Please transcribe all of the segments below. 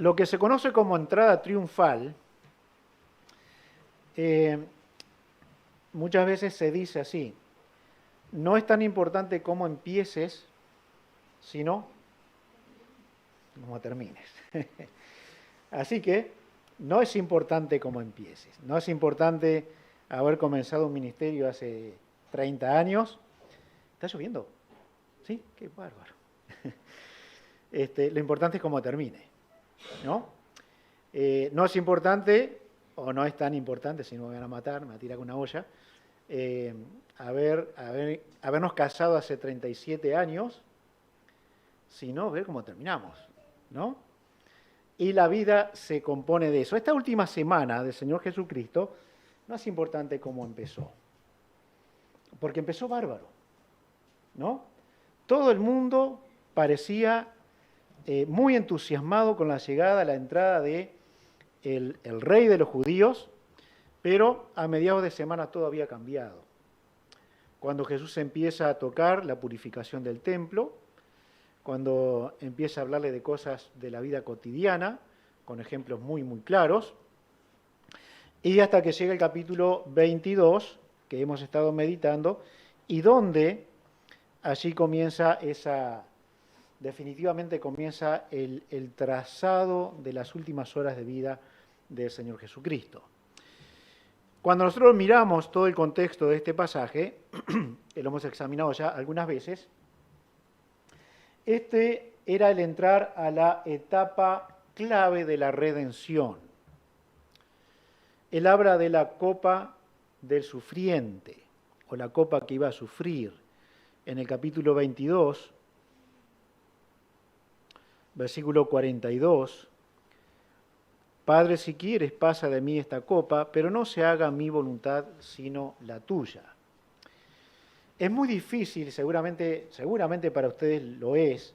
Lo que se conoce como entrada triunfal, muchas veces se dice así: no es tan importante cómo empieces, sino cómo termines. Así que no es importante cómo empieces, no es importante haber comenzado un ministerio hace 30 años. ¿Está lloviendo? Sí, qué bárbaro. Lo importante es cómo termine, ¿no? No es importante, o no es tan importante, si no me van a matar, me va a tirar con una olla, habernos casado hace 37 años, sino ver cómo terminamos, ¿no? Y la vida se compone de eso. Esta última semana del Señor Jesucristo no es importante cómo empezó, porque empezó bárbaro, ¿no? Todo el mundo parecía muy entusiasmado con la llegada, la entrada de el rey de los judíos, pero a mediados de semana todo había cambiado. Cuando Jesús empieza a tocar la purificación del templo, cuando empieza a hablarle de cosas de la vida cotidiana, con ejemplos muy, muy claros, y hasta que llega el capítulo 22, que hemos estado meditando, y donde allí comienza definitivamente comienza el trazado de las últimas horas de vida del Señor Jesucristo. Cuando nosotros miramos todo el contexto de este pasaje, que lo hemos examinado ya algunas veces, este era el entrar a la etapa clave de la redención. Él habla de la copa del sufriente, o la copa que iba a sufrir. En el capítulo 22, versículo 42, Padre, si quieres, pasa de mí esta copa, pero no se haga mi voluntad, sino la tuya. Es muy difícil, seguramente para ustedes lo es,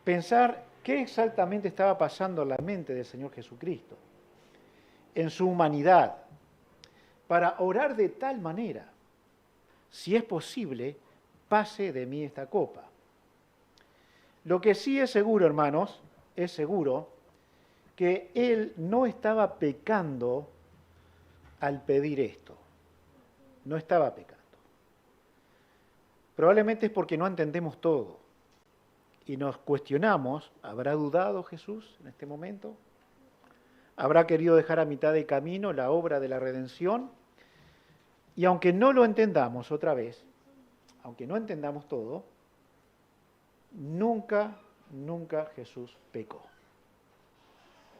pensar qué exactamente estaba pasando en la mente del Señor Jesucristo, en su humanidad, para orar de tal manera: si es posible, pase de mí esta copa. Lo que sí es seguro, hermanos, es seguro que Él no estaba pecando al pedir esto. No estaba pecando. Probablemente es porque no entendemos todo y nos cuestionamos: ¿habrá dudado Jesús en este momento? ¿Habrá querido dejar a mitad de camino la obra de la redención? Y aunque no lo entendamos otra vez, aunque no entendamos todo, nunca Jesús pecó.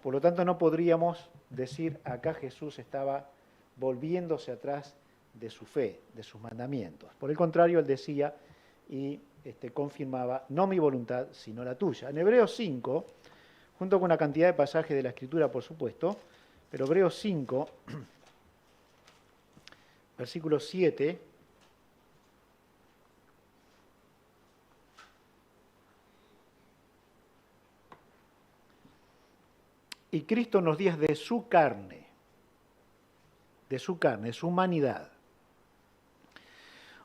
Por lo tanto, no podríamos decir acá Jesús estaba volviéndose atrás de su fe, de sus mandamientos. Por el contrario, él decía y confirmaba: no mi voluntad, sino la tuya. En Hebreos 5, junto con una cantidad de pasajes de la Escritura, por supuesto, pero Hebreos 5, versículo 7, y Cristo en los días de su carne, de su humanidad,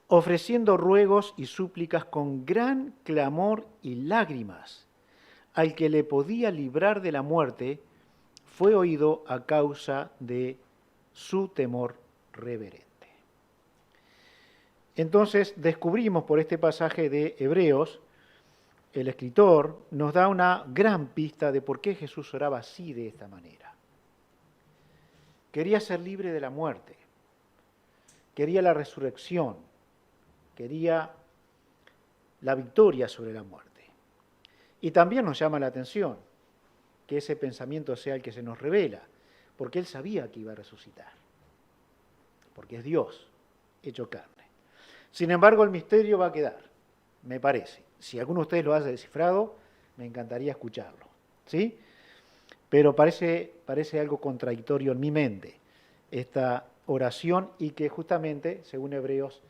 ofreciendo ruegos y súplicas con gran clamor y lágrimas al que le podía librar de la muerte, fue oído a causa de su temor reverente. Entonces descubrimos por este pasaje de Hebreos, el escritor nos da una gran pista de por qué Jesús oraba así, de esta manera. Quería ser libre de la muerte, quería la resurrección, quería la victoria sobre la muerte. Y también nos llama la atención que ese pensamiento sea el que se nos revela, porque él sabía que iba a resucitar, porque es Dios hecho carne. Sin embargo, el misterio va a quedar, me parece. Si alguno de ustedes lo ha descifrado, me encantaría escucharlo, ¿sí? Pero parece algo contradictorio en mi mente esta oración, y que justamente, según Hebreos,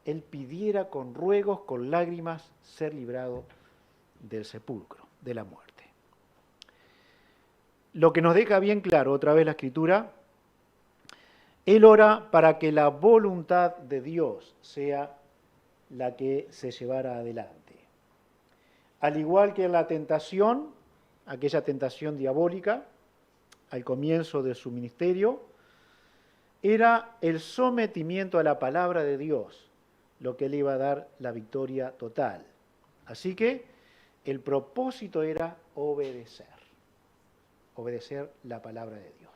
él pidiera con ruegos, con lágrimas, ser librado del sepulcro, de la muerte. Lo que nos deja bien claro otra vez la Escritura: él ora para que la voluntad de Dios sea la que se llevara adelante. Al igual que en la tentación, aquella tentación diabólica al comienzo de su ministerio, era el sometimiento a la palabra de Dios lo que le iba a dar la victoria total. Así que el propósito era obedecer la palabra de Dios.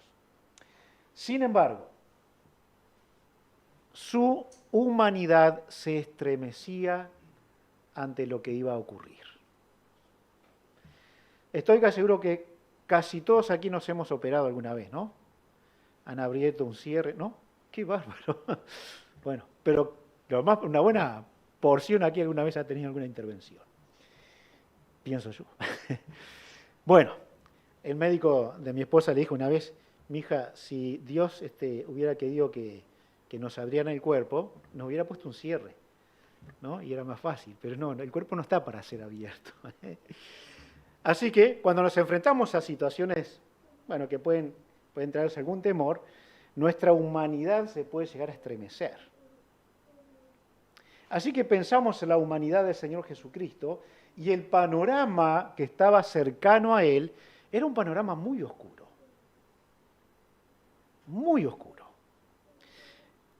Sin embargo, su humanidad se estremecía ante lo que iba a ocurrir. Estoy casi seguro que casi todos aquí nos hemos operado alguna vez, ¿no? Han abierto un cierre, ¿no? ¡Qué bárbaro! Bueno, pero una buena porción aquí alguna vez ha tenido alguna intervención. Pienso yo. Bueno, el médico de mi esposa le dijo una vez, mija, si Dios hubiera querido que nos abrieran el cuerpo, nos hubiera puesto un cierre, ¿no? Y era más fácil, pero no, el cuerpo no está para ser abierto. Así que cuando nos enfrentamos a situaciones, bueno, que pueden traerse algún temor, nuestra humanidad se puede llegar a estremecer. Así que pensamos en la humanidad del Señor Jesucristo y el panorama que estaba cercano a Él era un panorama muy oscuro. Muy oscuro.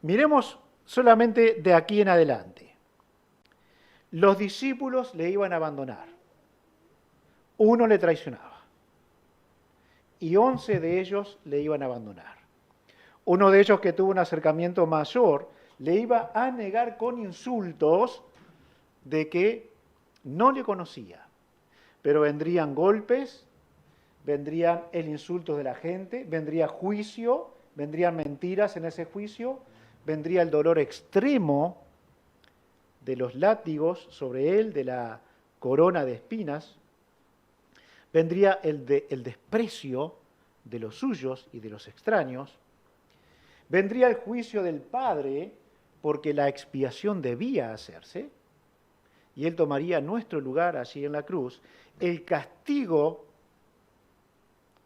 Miremos solamente de aquí en adelante. Los discípulos le iban a abandonar. Uno le traicionaba. Y 11 de ellos le iban a abandonar. Uno de ellos, que tuvo un acercamiento mayor, le iba a negar con insultos de que no le conocía. Pero vendrían golpes, vendrían el insulto de la gente, vendría juicio, vendrían mentiras en ese juicio, vendría el dolor extremo de los látigos sobre él, de la corona de espinas, vendría el desprecio de los suyos y de los extraños, vendría el juicio del Padre, porque la expiación debía hacerse, y Él tomaría nuestro lugar allí en la cruz. El castigo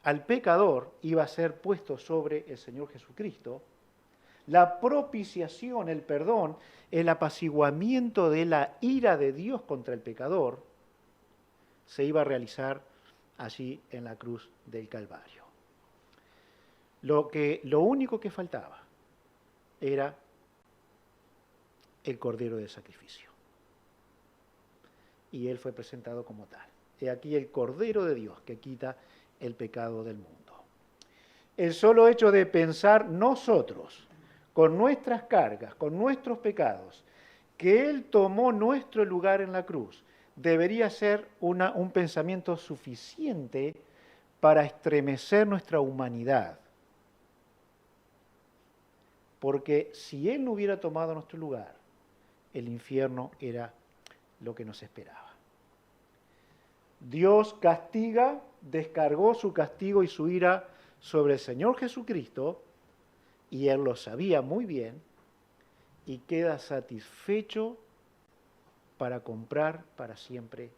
al pecador iba a ser puesto sobre el Señor Jesucristo. La propiciación, el perdón, el apaciguamiento de la ira de Dios contra el pecador, se iba a realizar allí en la cruz del Calvario. Lo único que faltaba era el Cordero del Sacrificio. Y Él fue presentado como tal. He aquí el Cordero de Dios que quita el pecado del mundo. El solo hecho de pensar nosotros, con nuestras cargas, con nuestros pecados, que Él tomó nuestro lugar en la cruz, debería ser un pensamiento suficiente para estremecer nuestra humanidad. Porque si Él no hubiera tomado nuestro lugar, el infierno era lo que nos esperaba. Dios castiga, descargó su castigo y su ira sobre el Señor Jesucristo, y Él lo sabía muy bien, y queda satisfecho para comprar para siempre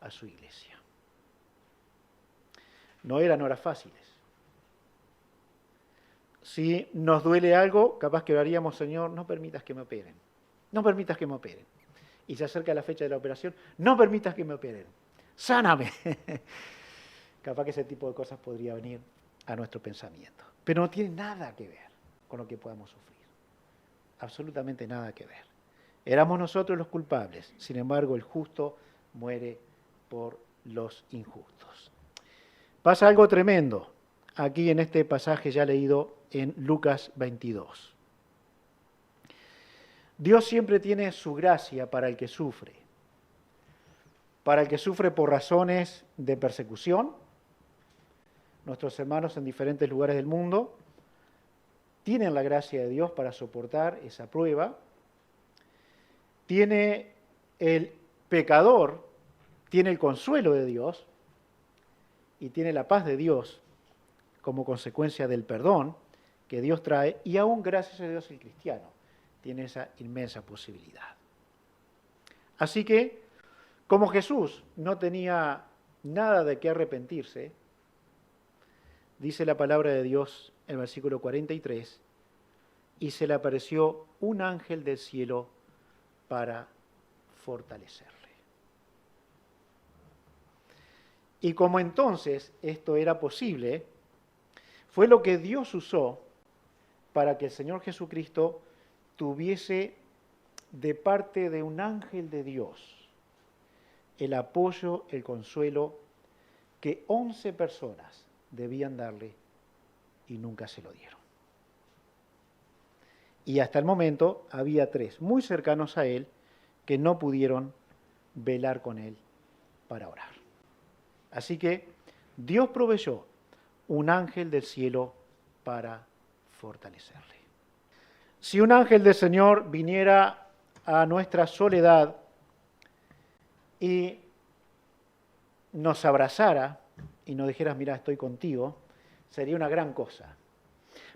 a su iglesia. No eran horas fáciles. Si nos duele algo, capaz que oraríamos, Señor, no permitas que me operen. No permitas que me operen. Y se acerca la fecha de la operación, no permitas que me operen. Sáname. Capaz que ese tipo de cosas podría venir a nuestro pensamiento. Pero no tiene nada que ver con lo que podamos sufrir. Absolutamente nada que ver. Éramos nosotros los culpables. Sin embargo, el justo muere por los injustos. Pasa algo tremendo aquí en este pasaje ya leído en Lucas 22. Dios siempre tiene su gracia para el que sufre. Para el que sufre por razones de persecución. Nuestros hermanos en diferentes lugares del mundo tienen la gracia de Dios para soportar esa prueba. Tiene el pecador, tiene el consuelo de Dios y tiene la paz de Dios como consecuencia del perdón que Dios trae, y aún gracias a Dios el cristiano tiene esa inmensa posibilidad. Así que, como Jesús no tenía nada de qué arrepentirse, dice la palabra de Dios en el versículo 43, y se le apareció un ángel del cielo para fortalecerle. Y como entonces esto era posible, fue lo que Dios usó para que el Señor Jesucristo tuviese de parte de un ángel de Dios el apoyo, el consuelo que 11 personas debían darle y nunca se lo dieron. Y hasta el momento había 3 muy cercanos a él que no pudieron velar con él para orar. Así que Dios proveyó un ángel del cielo para fortalecerle. Si un ángel del Señor viniera a nuestra soledad y nos abrazara y nos dijera, mira, estoy contigo, sería una gran cosa.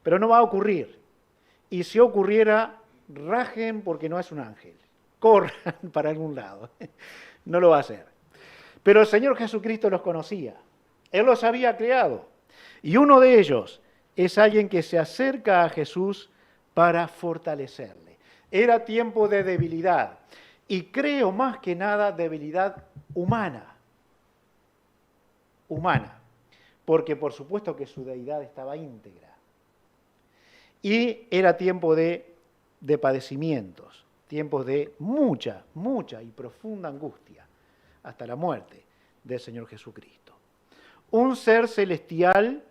Pero no va a ocurrir. Y si ocurriera, rajen porque no es un ángel. Corran para algún lado. No lo va a hacer. Pero el Señor Jesucristo los conocía. Él los había creado. Y uno de ellos es alguien que se acerca a Jesús para fortalecerle. Era tiempo de debilidad. Y creo más que nada debilidad humana. Humana. Porque por supuesto que su deidad estaba íntegra. Y era tiempo de padecimientos, tiempos de mucha y profunda angustia, hasta la muerte del Señor Jesucristo. Un ser celestial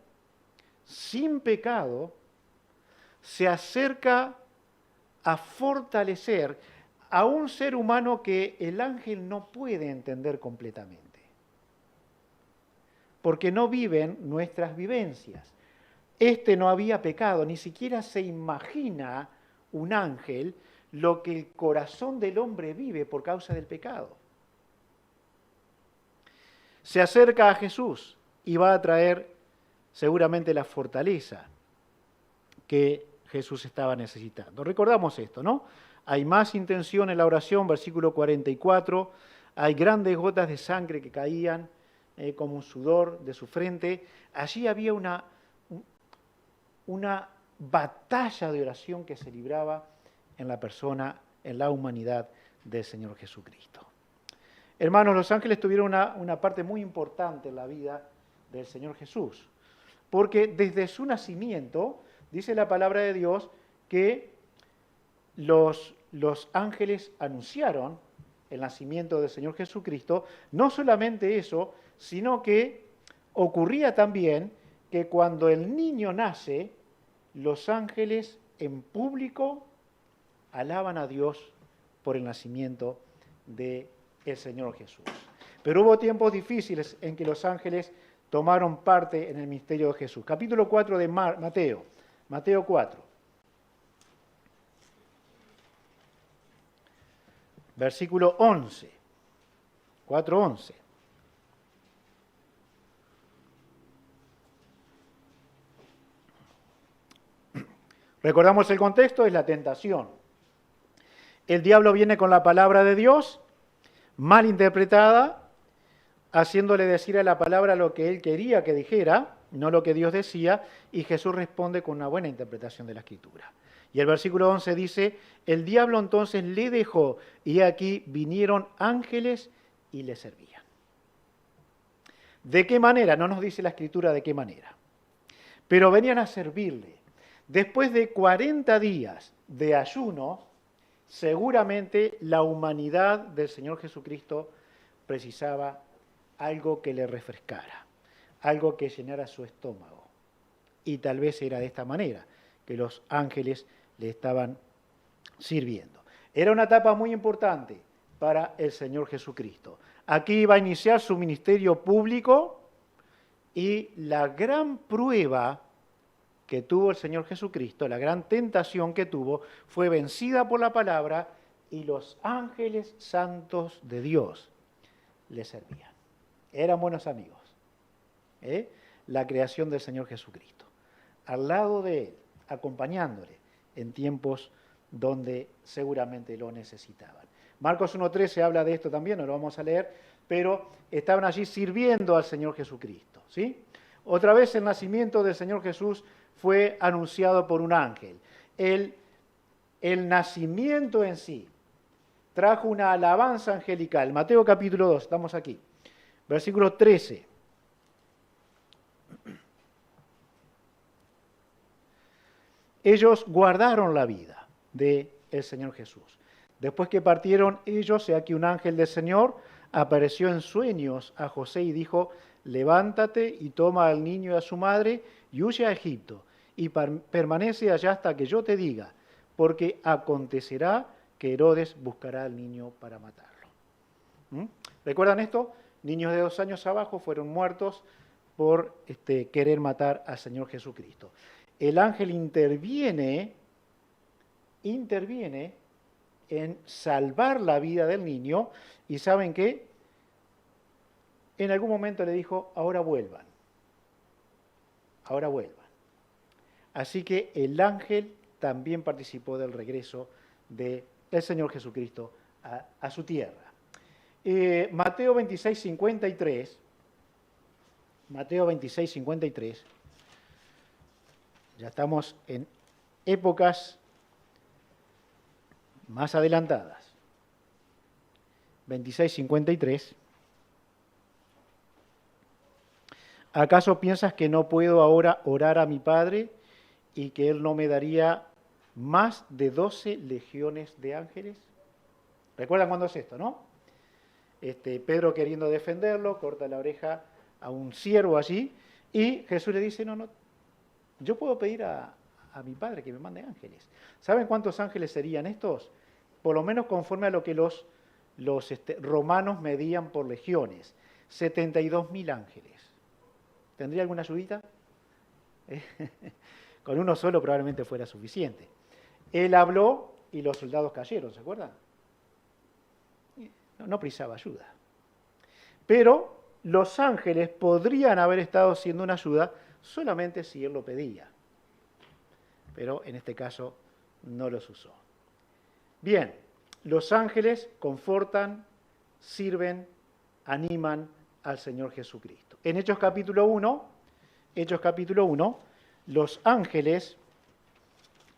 sin pecado se acerca a fortalecer a un ser humano que el ángel no puede entender completamente, porque no viven nuestras vivencias. Este no había pecado, ni siquiera se imagina un ángel lo que el corazón del hombre vive por causa del pecado. Se acerca a Jesús y va a traer seguramente la fortaleza que Jesús estaba necesitando. Recordamos esto, ¿no? Hay más intención en la oración, versículo 44, hay grandes gotas de sangre que caían como un sudor de su frente. Allí había una batalla de oración que se libraba en la persona, en la humanidad del Señor Jesucristo. Hermanos, los ángeles tuvieron una parte muy importante en la vida del Señor Jesús, porque desde su nacimiento, dice la palabra de Dios, que los ángeles anunciaron el nacimiento del Señor Jesucristo. No solamente eso, sino que ocurría también que cuando el niño nace, los ángeles en público alaban a Dios por el nacimiento del Señor Jesús. Pero hubo tiempos difíciles en que los ángeles tomaron parte en el misterio de Jesús. Capítulo 4 de Mateo, Mateo 4. Versículo 11, 4:11. Recordamos el contexto, es la tentación. El diablo viene con la palabra de Dios, mal interpretada, haciéndole decir a la palabra lo que él quería que dijera, no lo que Dios decía, y Jesús responde con una buena interpretación de la Escritura. Y el versículo 11 dice, el diablo entonces le dejó, y aquí vinieron ángeles y le servían. ¿De qué manera? No nos dice la Escritura de qué manera. Pero venían a servirle. Después de 40 días de ayuno, seguramente la humanidad del Señor Jesucristo precisaba algo que le refrescara, algo que llenara su estómago. Y tal vez era de esta manera que los ángeles le estaban sirviendo. Era una etapa muy importante para el Señor Jesucristo. Aquí iba a iniciar su ministerio público y la gran prueba que tuvo el Señor Jesucristo, la gran tentación que tuvo, fue vencida por la palabra y los ángeles santos de Dios le servían. Eran buenos amigos. La creación del Señor Jesucristo. Al lado de Él, acompañándole en tiempos donde seguramente lo necesitaban. Marcos 1:13 habla de esto también, no lo vamos a leer, pero estaban allí sirviendo al Señor Jesucristo, ¿sí? Otra vez el nacimiento del Señor Jesús fue anunciado por un ángel. El nacimiento en sí trajo una alabanza angelical. Mateo capítulo 2, estamos aquí. Versículo 13. ellos guardaron la vida del Señor Jesús. Después que partieron ellos, he aquí un ángel del Señor apareció en sueños a José y dijo, levántate y toma al niño y a su madre y huye a Egipto y permanece allá hasta que yo te diga, porque acontecerá que Herodes buscará al niño para matarlo. ¿Recuerdan esto? Niños de 2 años abajo fueron muertos por querer matar al Señor Jesucristo. El ángel interviene en salvar la vida del niño y ¿saben qué? En algún momento le dijo, ahora vuelvan. Así que el ángel también participó del regreso del Señor Jesucristo a su tierra. Mateo 26, 53, ya estamos en épocas más adelantadas. 26:53. ¿Acaso piensas que no puedo ahora orar a mi Padre y que Él no me daría más de 12 legiones de ángeles? ¿Recuerdan cuándo es esto, no? Pedro queriendo defenderlo, corta la oreja a un siervo allí y Jesús le dice, no, yo puedo pedir a mi Padre que me mande ángeles. ¿Saben cuántos ángeles serían estos? Por lo menos conforme a lo que los romanos medían por legiones. 72.000 ángeles. ¿Tendría alguna ayudita? Con uno solo probablemente fuera suficiente. Él habló y los soldados cayeron, ¿se acuerdan? No precisaba ayuda. Pero los ángeles podrían haber estado siendo una ayuda solamente si él lo pedía. Pero en este caso no los usó. Bien, los ángeles confortan, sirven, animan al Señor Jesucristo. En Hechos capítulo 1, los ángeles,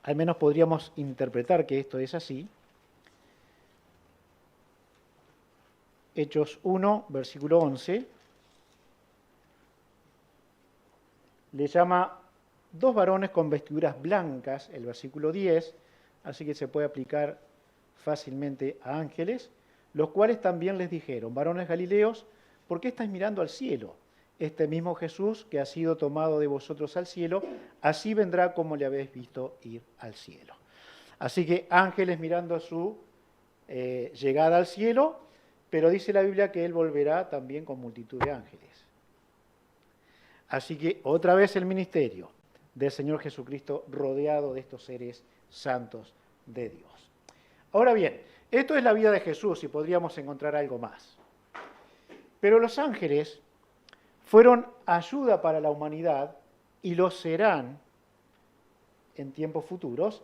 al menos podríamos interpretar que esto es así, Hechos 1, versículo 11, le llama 2 varones con vestiduras blancas, el versículo 10, así que se puede aplicar fácilmente a ángeles, los cuales también les dijeron, varones galileos, ¿por qué estáis mirando al cielo? Este mismo Jesús que ha sido tomado de vosotros al cielo, así vendrá como le habéis visto ir al cielo. Así que ángeles mirando su llegada al cielo, pero dice la Biblia que Él volverá también con multitud de ángeles. Así que otra vez el ministerio del Señor Jesucristo rodeado de estos seres santos de Dios. Ahora bien, esto es la vida de Jesús y podríamos encontrar algo más. Pero los ángeles fueron ayuda para la humanidad y lo serán en tiempos futuros,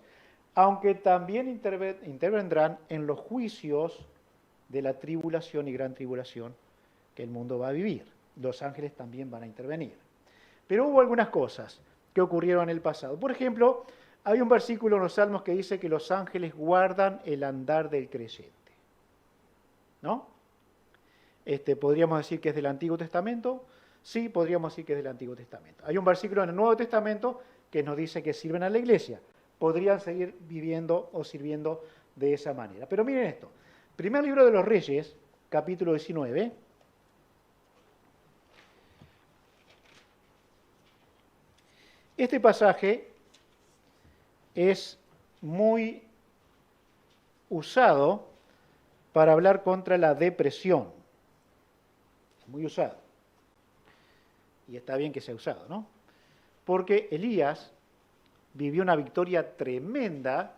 aunque también intervendrán en los juicios de la tribulación y gran tribulación que el mundo va a vivir. Los ángeles también van a intervenir. Pero hubo algunas cosas que ocurrieron en el pasado. Por ejemplo, hay un versículo en los Salmos que dice que los ángeles guardan el andar del creyente. ¿No? ¿Podríamos decir que es del Antiguo Testamento? Sí, podríamos decir que es del Antiguo Testamento. Hay un versículo en el Nuevo Testamento que nos dice que sirven a la iglesia. Podrían seguir viviendo o sirviendo de esa manera. Pero miren esto. Primer libro de los Reyes, capítulo 19. Este pasaje es muy usado para hablar contra la depresión. Muy usado. Y está bien que sea usado, ¿no? Porque Elías vivió una victoria tremenda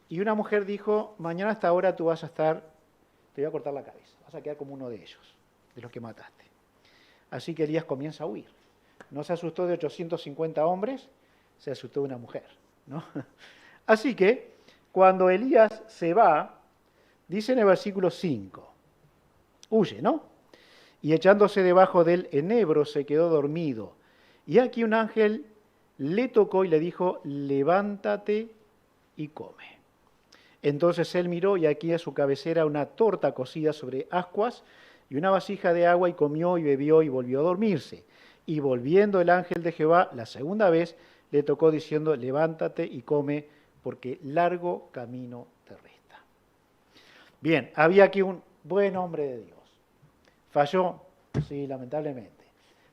y una mujer dijo, mañana a esta hora tú vas a estar, te voy a cortar la cabeza, vas a quedar como uno de ellos, de los que mataste. Así que Elías comienza a huir. No se asustó de 850 hombres, se asustó de una mujer, ¿no? Así que, cuando Elías se va, dice en el versículo 5, huye, ¿no? Y echándose debajo del enebro se quedó dormido. Y aquí un ángel le tocó y le dijo, levántate y come. Entonces él miró y aquí a su cabecera una torta cocida sobre ascuas y una vasija de agua y comió y bebió y volvió a dormirse. Y volviendo el ángel de Jehová la segunda vez, le tocó diciendo, levántate y come, porque largo camino te resta. Bien, había aquí un buen hombre de Dios. ¿Falló? Sí, lamentablemente.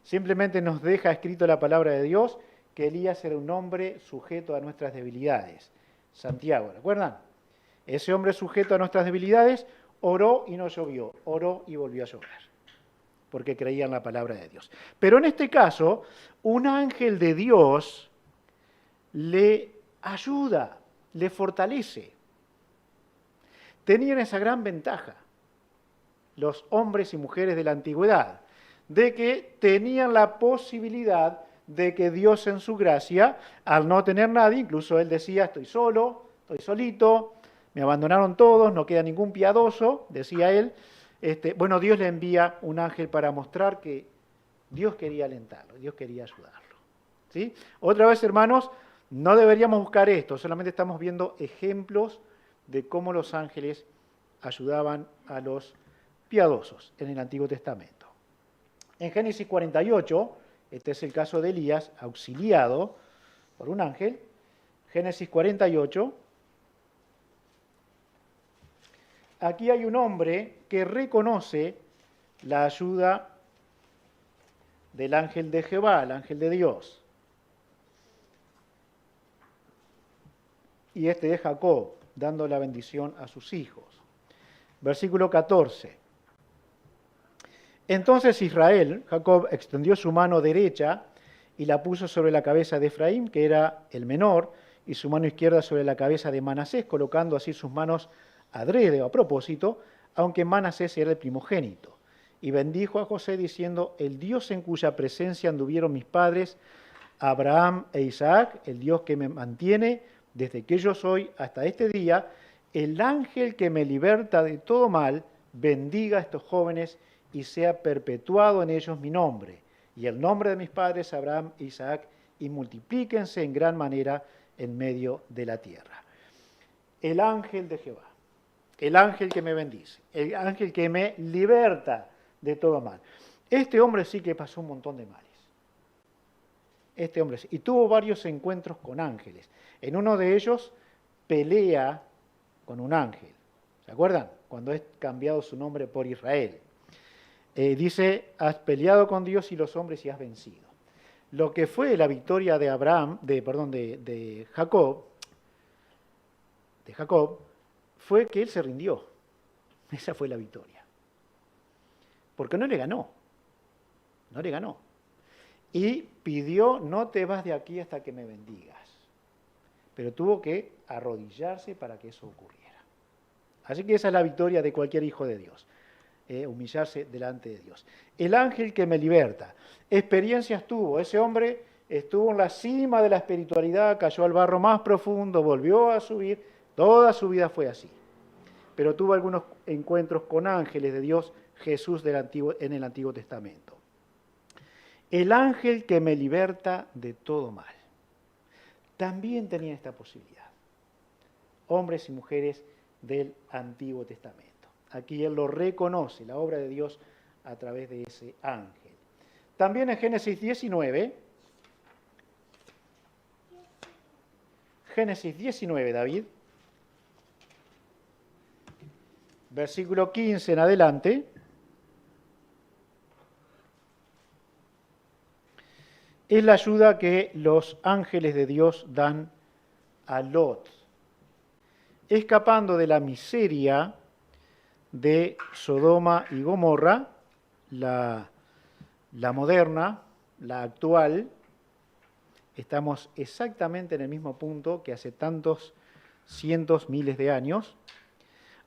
Simplemente nos deja escrito la palabra de Dios que Elías era un hombre sujeto a nuestras debilidades. Santiago, ¿recuerdan? Ese hombre sujeto a nuestras debilidades oró y no llovió, oró y volvió a llover, porque creía en la palabra de Dios. Pero en este caso, un ángel de Dios le ayuda, le fortalece. Tenían esa gran ventaja, los hombres y mujeres de la antigüedad, de que tenían la posibilidad de que Dios en su gracia, al no tener nadie, incluso él decía, estoy solo, estoy solito, me abandonaron todos, no queda ningún piadoso, decía él. Bueno, Dios le envía un ángel para mostrar que Dios quería alentarlo, Dios quería ayudarlo. ¿Sí? Otra vez, hermanos, no deberíamos buscar esto, solamente estamos viendo ejemplos de cómo los ángeles ayudaban a los piadosos en el Antiguo Testamento. En Génesis 48, este es el caso de Elías, auxiliado por un ángel. Génesis 48. Aquí hay un hombre que reconoce la ayuda del ángel de Jehová, el ángel de Dios. Y este es Jacob, dando la bendición a sus hijos. Versículo 14. Entonces Israel, Jacob, extendió su mano derecha y la puso sobre la cabeza de Efraín, que era el menor, y su mano izquierda sobre la cabeza de Manasés, colocando así sus manos adrede o a propósito, aunque Manasés era el primogénito. Y bendijo a José diciendo, el Dios en cuya presencia anduvieron mis padres, Abraham e Isaac, el Dios que me mantiene desde que yo soy hasta este día, el ángel que me liberta de todo mal, bendiga a estos jóvenes y sea perpetuado en ellos mi nombre, y el nombre de mis padres Abraham e Isaac, y multiplíquense en gran manera en medio de la tierra. El ángel de Jehová, el ángel que me bendice, el ángel que me liberta de todo mal. Este hombre sí que pasó un montón de males. Este hombre sí, y tuvo varios encuentros con ángeles. En uno de ellos pelea con un ángel. ¿Se acuerdan? Cuando es cambiado su nombre por Israel. Dice, has peleado con Dios y los hombres y has vencido. Lo que fue la victoria de Jacob, fue que él se rindió. Esa fue la victoria. Porque no le ganó. No le ganó. Y pidió, no te vas de aquí hasta que me bendigas. Pero tuvo que arrodillarse para que eso ocurriera. Así que esa es la victoria de cualquier hijo de Dios. Humillarse delante de Dios. El ángel que me liberta. Experiencias tuvo. Ese hombre estuvo en la cima de la espiritualidad, cayó al barro más profundo, volvió a subir. Toda su vida fue así. Pero tuvo algunos encuentros con ángeles de Dios, Jesús en el Antiguo Testamento. El ángel que me liberta de todo mal. También tenía esta posibilidad. Hombres y mujeres del Antiguo Testamento. Aquí él lo reconoce, la obra de Dios a través de ese ángel. También en Génesis 19, David, versículo 15 en adelante, es la ayuda que los ángeles de Dios dan a Lot, escapando de la miseria de Sodoma y Gomorra, la moderna, la actual. Estamos exactamente en el mismo punto que hace tantos cientos, miles de años.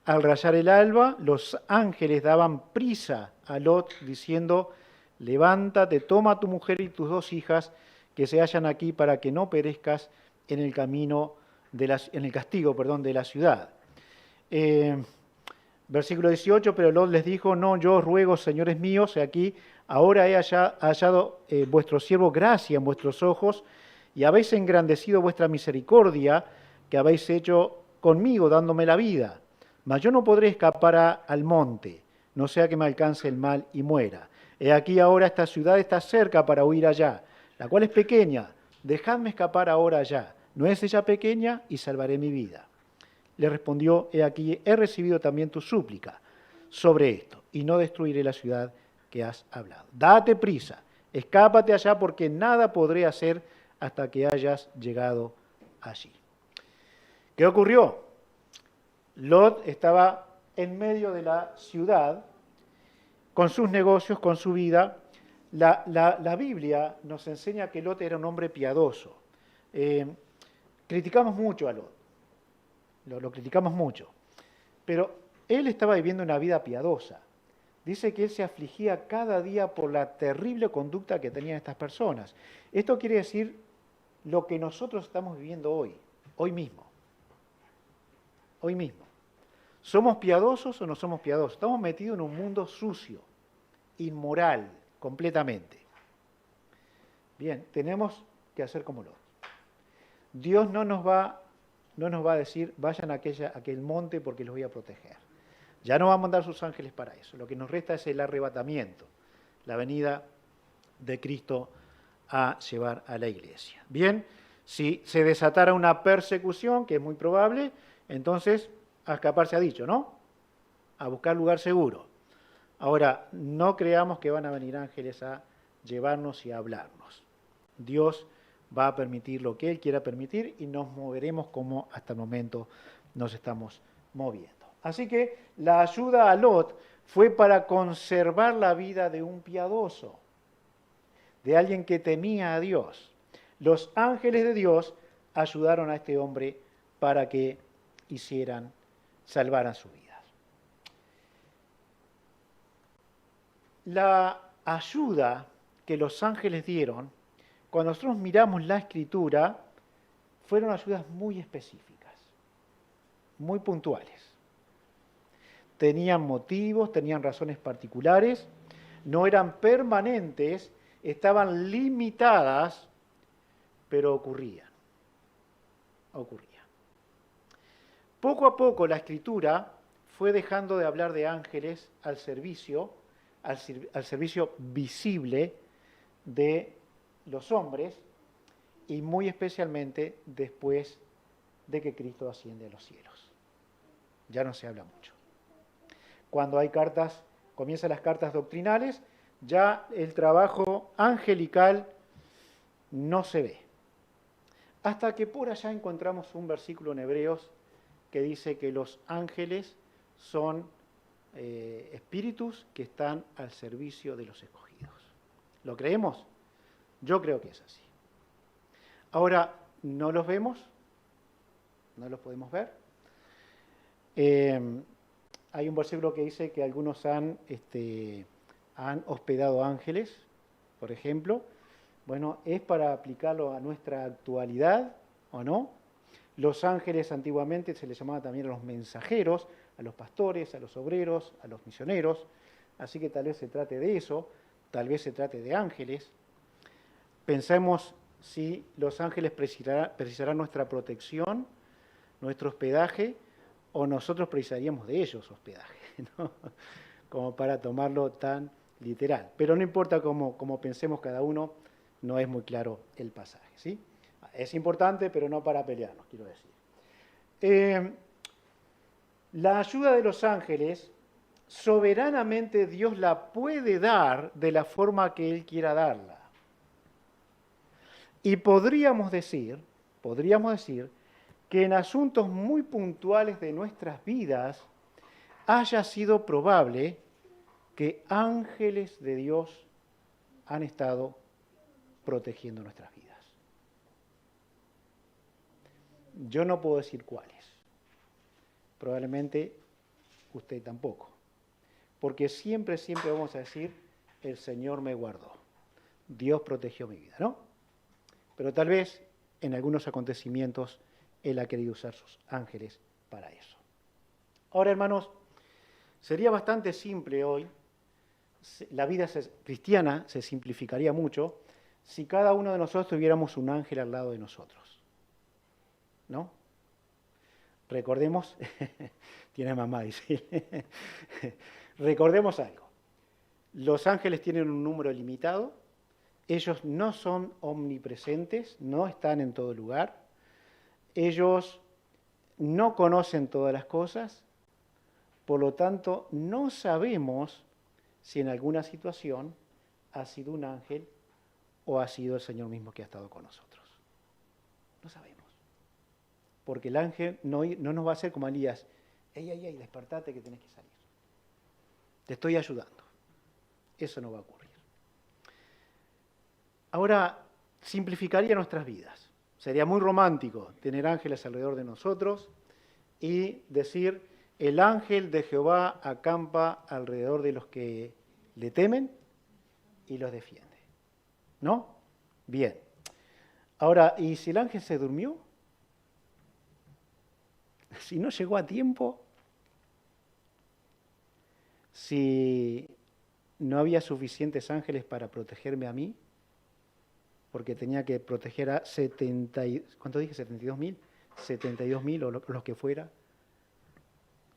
Al rayar el alba, los ángeles daban prisa a Lot diciendo, levántate, toma a tu mujer y tus dos hijas que se hallan aquí para que no perezcas en el camino, en el castigo, de la ciudad. Versículo 18, pero Lot les dijo, no, yo os ruego, señores míos, aquí, ahora he hallado vuestro siervo gracia en vuestros ojos, y habéis engrandecido vuestra misericordia, que habéis hecho conmigo, dándome la vida. Mas yo no podré escapar al monte, no sea que me alcance el mal y muera. He aquí ahora esta ciudad está cerca para huir allá, la cual es pequeña, dejadme escapar ahora ya. ¿No es ella pequeña? Y salvaré mi vida. Le respondió, he aquí, he recibido también tu súplica sobre esto, y no destruiré la ciudad que has hablado. Date prisa, escápate allá, porque nada podré hacer hasta que hayas llegado allí. ¿Qué ocurrió? Lot estaba en medio de la ciudad, con sus negocios, con su vida. La Biblia nos enseña que Lot era un hombre piadoso. Criticamos mucho a Lot, lo criticamos mucho, pero él estaba viviendo una vida piadosa. Dice que él se afligía cada día por la terrible conducta que tenían estas personas. Esto quiere decir lo que nosotros estamos viviendo hoy mismo. Hoy mismo. ¿Somos piadosos o no somos piadosos? Estamos metidos en un mundo sucio, inmoral, completamente. Bien, tenemos que hacer como Lot. Dios no nos va a decir, vayan a aquel monte porque los voy a proteger. Ya no va a mandar sus ángeles para eso. Lo que nos resta es el arrebatamiento, la venida de Cristo a llevar a la iglesia. Bien, si se desatara una persecución, que es muy probable, entonces a escapar se ha dicho, ¿no? A buscar lugar seguro. Ahora, no creamos que van a venir ángeles a llevarnos y a hablarnos. Dios va a permitir lo que Él quiera permitir y nos moveremos como hasta el momento nos estamos moviendo. Así que la ayuda a Lot fue para conservar la vida de un piadoso, de alguien que temía a Dios. Los ángeles de Dios ayudaron a este hombre para que salvaran su vida. La ayuda que los ángeles dieron, cuando nosotros miramos la Escritura, fueron ayudas muy específicas, muy puntuales. Tenían motivos, tenían razones particulares, no eran permanentes, estaban limitadas, pero ocurrían. Poco a poco la Escritura fue dejando de hablar de ángeles al servicio visible de los hombres, y muy especialmente después de que Cristo asciende a los cielos. Ya no se habla mucho. Cuando hay comienzan las cartas doctrinales, ya el trabajo angelical no se ve. Hasta que por allá encontramos un versículo en Hebreos que dice que los ángeles son espíritus que están al servicio de los escogidos. ¿Lo creemos? Yo creo que es así. Ahora, ¿no los vemos? ¿No los podemos ver? Hay un versículo que dice que algunos han hospedado ángeles, por ejemplo. Bueno, ¿es para aplicarlo a nuestra actualidad o no? Los ángeles antiguamente se les llamaba también a los mensajeros, a los pastores, a los obreros, a los misioneros. Así que tal vez se trate de eso, tal vez se trate de ángeles. Pensemos si los ángeles precisarán nuestra protección, nuestro hospedaje, o nosotros precisaríamos de ellos hospedaje, ¿no? Como para tomarlo tan literal. Pero no importa cómo pensemos cada uno, no es muy claro el pasaje, ¿sí? Es importante, pero no para pelearnos, quiero decir. La ayuda de los ángeles, soberanamente Dios la puede dar de la forma que Él quiera darla. Y podríamos decir que en asuntos muy puntuales de nuestras vidas haya sido probable que ángeles de Dios han estado protegiendo nuestras vidas. Yo no puedo decir cuáles. Probablemente usted tampoco. Porque siempre vamos a decir, el Señor me guardó. Dios protegió mi vida, ¿no? Pero tal vez en algunos acontecimientos Él ha querido usar sus ángeles para eso. Ahora, hermanos, sería bastante simple hoy, la vida cristiana se simplificaría mucho si cada uno de nosotros tuviéramos un ángel al lado de nosotros. ¿No? Recordemos, tiene mamá, dice. Recordemos algo. Los ángeles tienen un número limitado Ellos no son omnipresentes, no están en todo lugar. Ellos no conocen todas las cosas. Por lo tanto, no sabemos si en alguna situación ha sido un ángel o ha sido el Señor mismo que ha estado con nosotros. No sabemos. Porque el ángel no nos va a hacer como Elías. ¡Ey, despertate que tenés que salir! Te estoy ayudando. Eso no va a ocurrir. Ahora, simplificaría nuestras vidas. Sería muy romántico tener ángeles alrededor de nosotros y decir, el ángel de Jehová acampa alrededor de los que le temen y los defiende. ¿No? Bien. Ahora, ¿y si el ángel se durmió? Si no llegó a tiempo, si no había suficientes ángeles para protegerme a mí, porque tenía que proteger a ¿cuánto dije? 72.000, 72.000 o los que fuera,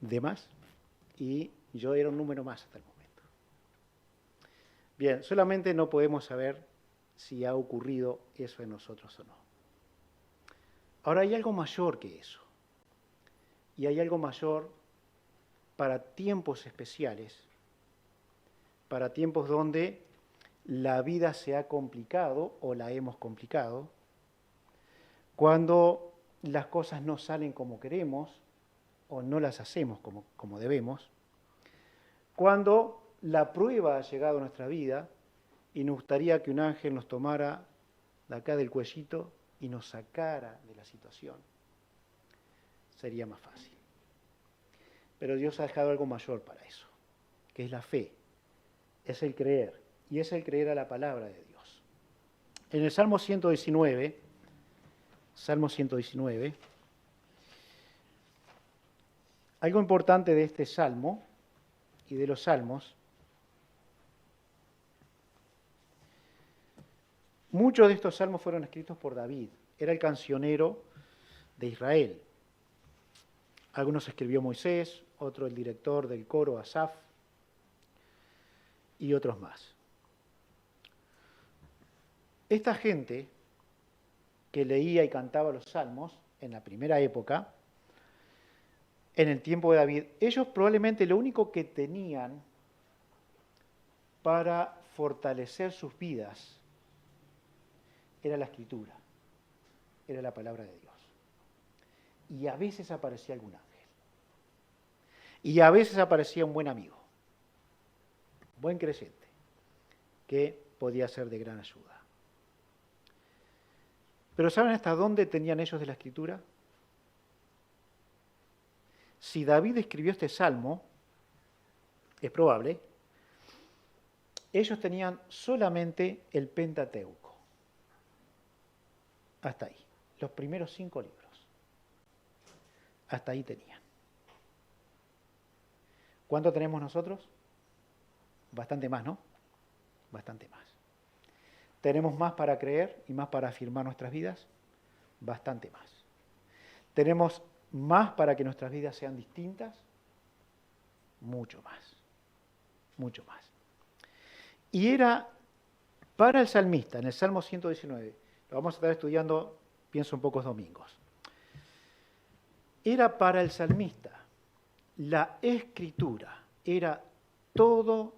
de más, y yo era un número más hasta el momento. Bien, solamente no podemos saber si ha ocurrido eso en nosotros o no. Ahora hay algo mayor que eso, y hay algo mayor para tiempos especiales, para tiempos donde la vida se ha complicado o la hemos complicado, cuando las cosas no salen como queremos o no las hacemos como debemos, cuando la prueba ha llegado a nuestra vida y nos gustaría que un ángel nos tomara de acá del cuellito y nos sacara de la situación, sería más fácil. Pero Dios ha dejado algo mayor para eso, que es la fe, es el creer, y es el creer a la palabra de Dios. En el Salmo 119, algo importante de este salmo y de los salmos, muchos de estos salmos fueron escritos por David, era el cancionero de Israel. Algunos escribió Moisés, otro el director del coro Asaf y otros más. Esta gente que leía y cantaba los salmos en la primera época, en el tiempo de David, ellos probablemente lo único que tenían para fortalecer sus vidas era la escritura, era la palabra de Dios. Y a veces aparecía algún ángel. Y a veces aparecía un buen amigo, buen creyente, que podía ser de gran ayuda. Pero ¿saben hasta dónde tenían ellos de la escritura? Si David escribió este salmo, es probable, ellos tenían solamente el Pentateuco. Hasta ahí, los primeros 5 libros. Hasta ahí tenían. ¿Cuánto tenemos nosotros? Bastante más, ¿no? Bastante más. ¿Tenemos más para creer y más para afirmar nuestras vidas? Bastante más. ¿Tenemos más para que nuestras vidas sean distintas? Mucho más. Mucho más. Y era para el salmista, en el Salmo 119, lo vamos a estar estudiando, pienso, en pocos domingos. Era para el salmista, la escritura era todo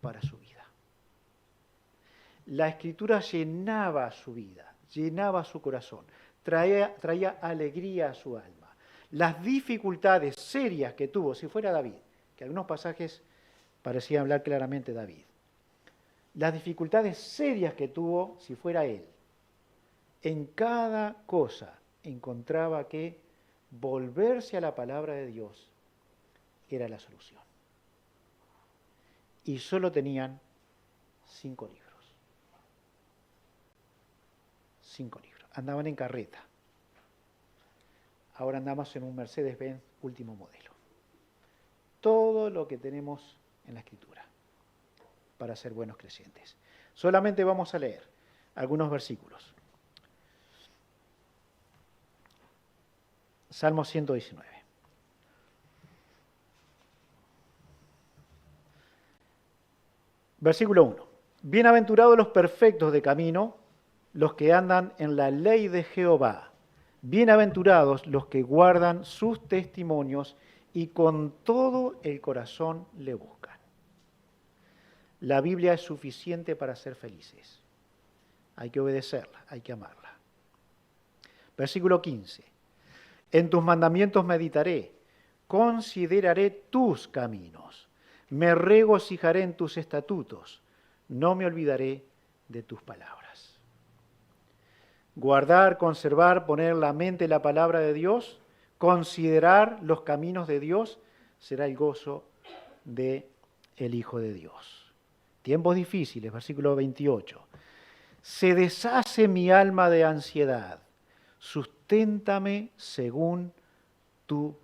para su vida. La escritura llenaba su vida, llenaba su corazón, traía alegría a su alma. Las dificultades serias que tuvo, si fuera David, que algunos pasajes parecían hablar claramente de David, las dificultades serias que tuvo, si fuera él, en cada cosa encontraba que volverse a la palabra de Dios era la solución. Y solo tenían 5 libros. 5 libros. Andaban en carreta. Ahora andamos en un Mercedes-Benz último modelo. Todo lo que tenemos en la Escritura para ser buenos creyentes. Solamente vamos a leer algunos versículos. Salmo 119. Versículo 1. Bienaventurados los perfectos de camino, los que andan en la ley de Jehová. Bienaventurados los que guardan sus testimonios y con todo el corazón le buscan. La Biblia es suficiente para ser felices. Hay que obedecerla, hay que amarla. Versículo 15. En tus mandamientos meditaré, consideraré tus caminos, me regocijaré en tus estatutos, no me olvidaré de tus palabras. Guardar, conservar, poner en la mente la palabra de Dios, considerar los caminos de Dios, será el gozo del Hijo de Dios. Tiempos difíciles, versículo 28. Se deshace mi alma de ansiedad, susténtame según tu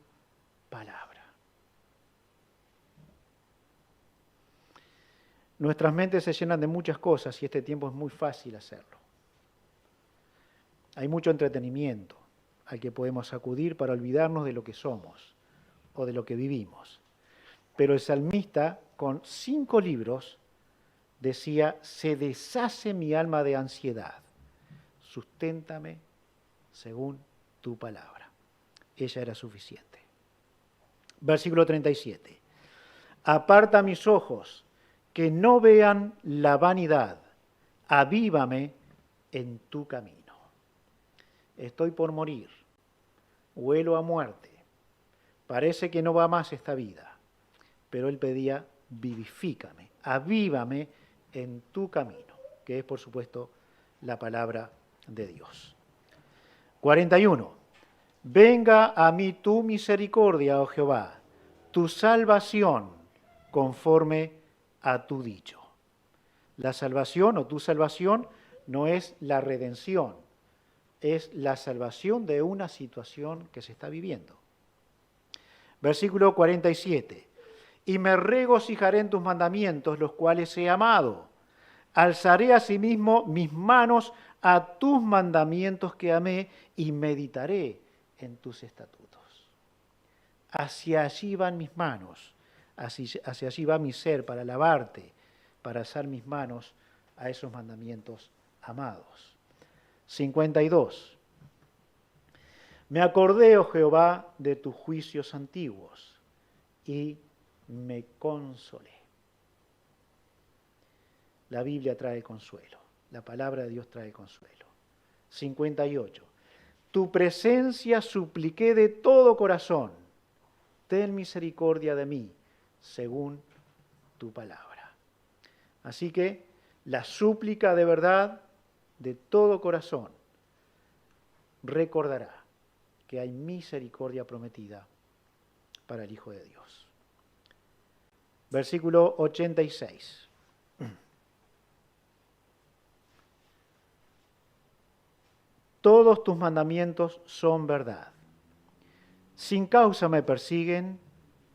palabra. Nuestras mentes se llenan de muchas cosas y este tiempo es muy fácil hacerlo. Hay mucho entretenimiento al que podemos acudir para olvidarnos de lo que somos o de lo que vivimos. Pero el salmista, con 5 libros, decía, se deshace mi alma de ansiedad, susténtame según tu palabra. Ella era suficiente. Versículo 37. Aparta mis ojos, que no vean la vanidad, avívame en tu camino. Estoy por morir, huelo a muerte, parece que no va más esta vida, pero él pedía, vivifícame, avívame en tu camino, que es por supuesto la palabra de Dios. 41. Venga a mí tu misericordia, oh Jehová, tu salvación conforme a tu dicho. La salvación o tu salvación no es la redención, es la salvación de una situación que se está viviendo. Versículo 47. Y me regocijaré en tus mandamientos, los cuales he amado. Alzaré asimismo mis manos a tus mandamientos que amé y meditaré en tus estatutos. Hacia allí van mis manos, hacia allí va mi ser para alabarte, para alzar mis manos a esos mandamientos amados. 52. Me acordé, oh Jehová, de tus juicios antiguos y me consolé. La Biblia trae consuelo, la palabra de Dios trae consuelo. 58. Tu presencia supliqué de todo corazón, ten misericordia de mí, según tu palabra. Así que la súplica de verdad, de todo corazón, recordará que hay misericordia prometida para el Hijo de Dios. Versículo 86. Todos tus mandamientos son verdad. Sin causa me persiguen,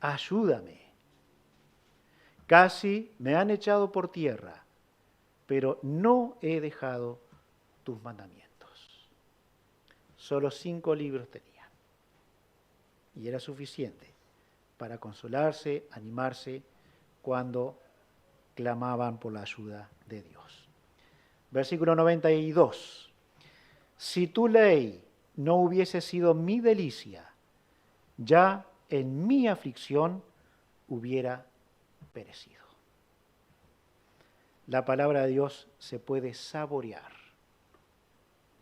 ayúdame. Casi me han echado por tierra, pero no he dejado tus mandamientos. Solo 5 libros tenían. Y era suficiente para consolarse, animarse, cuando clamaban por la ayuda de Dios. Versículo 92. Si tu ley no hubiese sido mi delicia, ya en mi aflicción hubiera perecido. La palabra de Dios se puede saborear.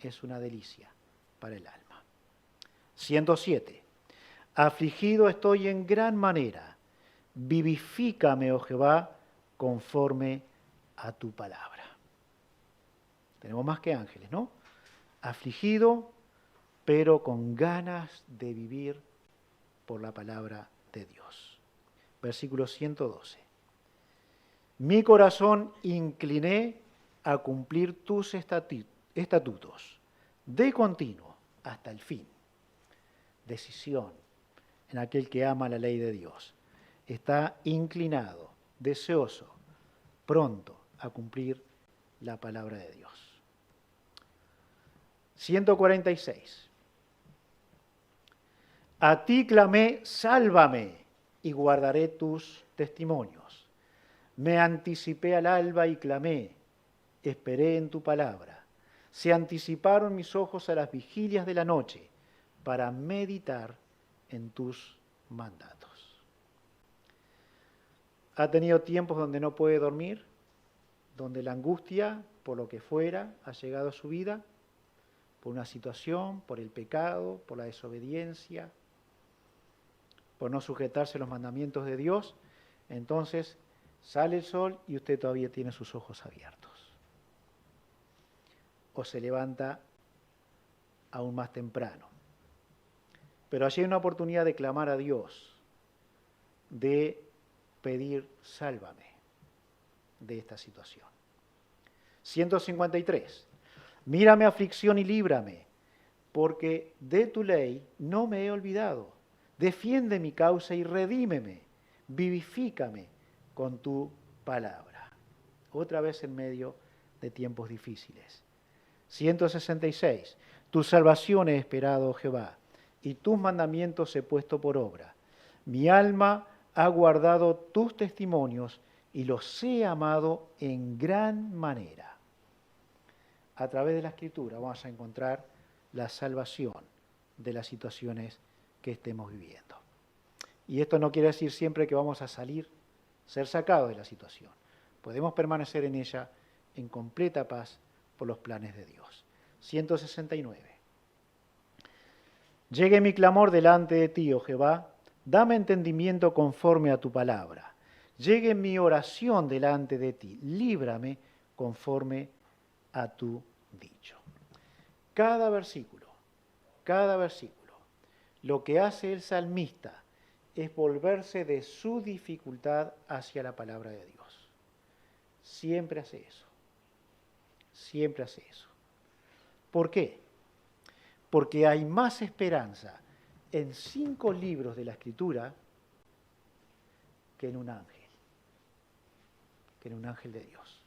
Es una delicia para el alma. 107. Afligido estoy en gran manera. Vivifícame, oh Jehová, conforme a tu palabra. Tenemos más que ángeles, ¿no? Afligido, pero con ganas de vivir por la palabra de Dios. Versículo 112. Mi corazón incliné a cumplir tus estatutos, de continuo hasta el fin. Decisión en aquel que ama la ley de Dios. Está inclinado, deseoso, pronto a cumplir la palabra de Dios. 146. A ti clamé, sálvame, y guardaré tus testimonios. Me anticipé al alba y clamé, esperé en tu palabra. Se anticiparon mis ojos a las vigilias de la noche para meditar en tus mandatos. ¿Ha tenido tiempos donde no puede dormir? ¿Donde la angustia, por lo que fuera, ha llegado a su vida? ¿Por una situación, por el pecado, por la desobediencia, por no sujetarse a los mandamientos de Dios? Entonces sale el sol y usted todavía tiene sus ojos abiertos. O se levanta aún más temprano. Pero allí hay una oportunidad de clamar a Dios, de pedir, sálvame de esta situación. 153. Mírame aflicción y líbrame, porque de tu ley no me he olvidado. Defiende mi causa y redímeme, vivifícame con tu palabra. Otra vez en medio de tiempos difíciles. 166. Tu salvación he esperado, oh Jehová, y tus mandamientos he puesto por obra. Mi alma ha guardado tus testimonios y los he amado en gran manera. A través de la Escritura vamos a encontrar la salvación de las situaciones que estemos viviendo. Y esto no quiere decir siempre que vamos a ser sacados de la situación. Podemos permanecer en ella en completa paz por los planes de Dios. 169. Llegue mi clamor delante de ti, oh Jehová, dame entendimiento conforme a tu palabra. Llegue mi oración delante de ti, líbrame conforme a tu dicho. Cada versículo, lo que hace el salmista es volverse de su dificultad hacia la palabra de Dios. Siempre hace eso. Siempre hace eso. ¿Por qué? Porque hay más esperanza en 5 libros de la Escritura que en un ángel. Que en un ángel de Dios.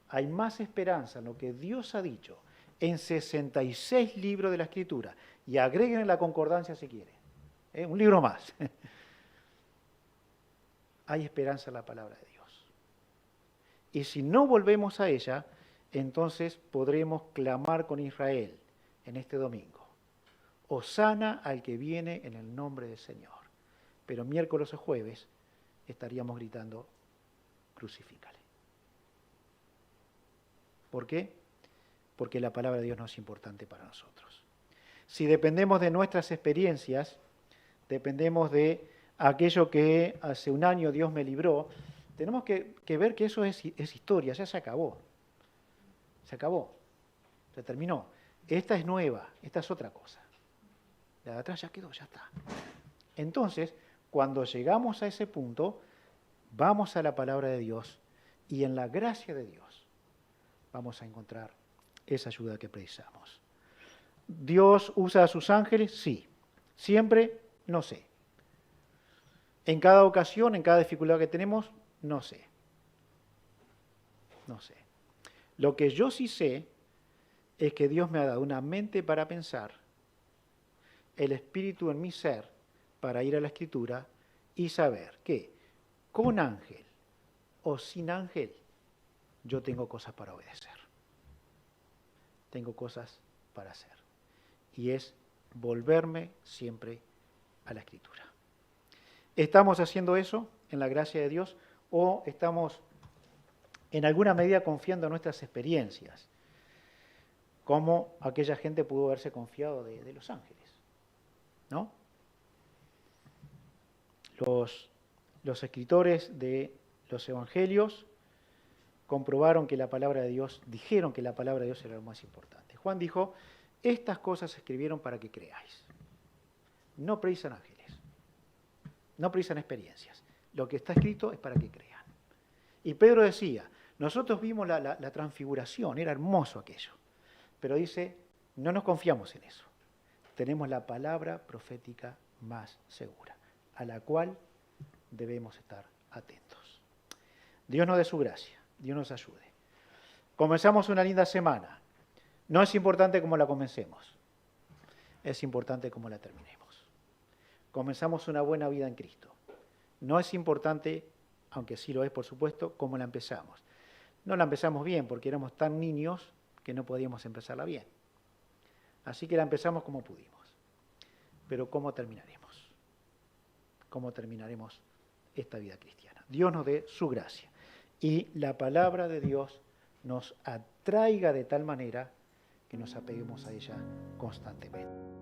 Hay más esperanza en lo que Dios ha dicho en 66 libros de la Escritura. Y agreguen en la concordancia si quieren. Un libro más. Hay esperanza en la palabra de Dios. Y si no volvemos a ella, entonces podremos clamar con Israel en este domingo. Hosana al que viene en el nombre del Señor. Pero miércoles o jueves estaríamos gritando, crucifícale. ¿Por qué? Porque la palabra de Dios no es importante para nosotros. Si dependemos de nuestras experiencias, dependemos de aquello que hace un año Dios me libró, tenemos que ver que eso es historia, ya se acabó. Se acabó, se terminó. Esta es nueva, esta es otra cosa. La de atrás ya quedó, ya está. Entonces, cuando llegamos a ese punto, vamos a la palabra de Dios y en la gracia de Dios vamos a encontrar esa ayuda que precisamos. ¿Dios usa a sus ángeles? Sí. ¿Siempre? No sé. En cada ocasión, en cada dificultad que tenemos, no sé. No sé. Lo que yo sí sé es que Dios me ha dado una mente para pensar, el espíritu en mi ser para ir a la Escritura y saber que con ángel o sin ángel yo tengo cosas para obedecer. Tengo cosas para hacer. Y es volverme siempre a la Escritura. ¿Estamos haciendo eso en la gracia de Dios o estamos en alguna medida confiando en nuestras experiencias? Como aquella gente pudo haberse confiado de los ángeles, ¿no? Los escritores de los evangelios comprobaron que la palabra de Dios, dijeron que la palabra de Dios era lo más importante. Juan dijo, estas cosas se escribieron para que creáis. No precisan ángeles, no precisan experiencias. Lo que está escrito es para que crean. Y Pedro decía, nosotros vimos la transfiguración, era hermoso aquello. Pero dice, no nos confiamos en eso. Tenemos la palabra profética más segura, a la cual debemos estar atentos. Dios nos dé su gracia, Dios nos ayude. Comenzamos una linda semana. No es importante cómo la comencemos, es importante cómo la terminemos. Comenzamos una buena vida en Cristo No es importante, aunque sí lo es por supuesto, cómo la empezamos. No la empezamos bien porque éramos tan niños que no podíamos empezarla bien. Así que la empezamos como pudimos. Pero ¿cómo terminaremos? ¿Cómo terminaremos esta vida cristiana? Dios nos dé su gracia y la palabra de Dios nos atraiga de tal manera que nos apeguemos a ella constantemente.